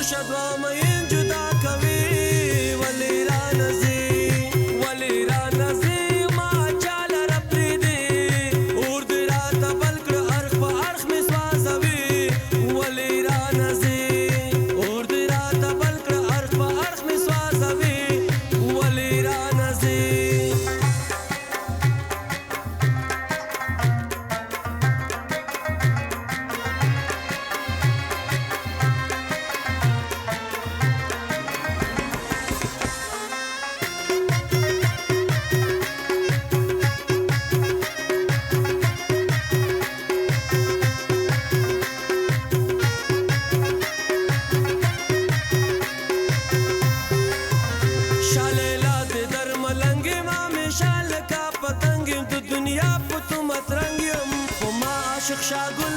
مرشد و مین جدا کوي ولی را نزي ولی را نزي ما چال رب دي اور دی رات بلکر ارخ په ارخ می سوازوي ولی را نزي اور دی رات بلکر ارخ په ارخ می سوازوي ولی را نزي عاشق شاگل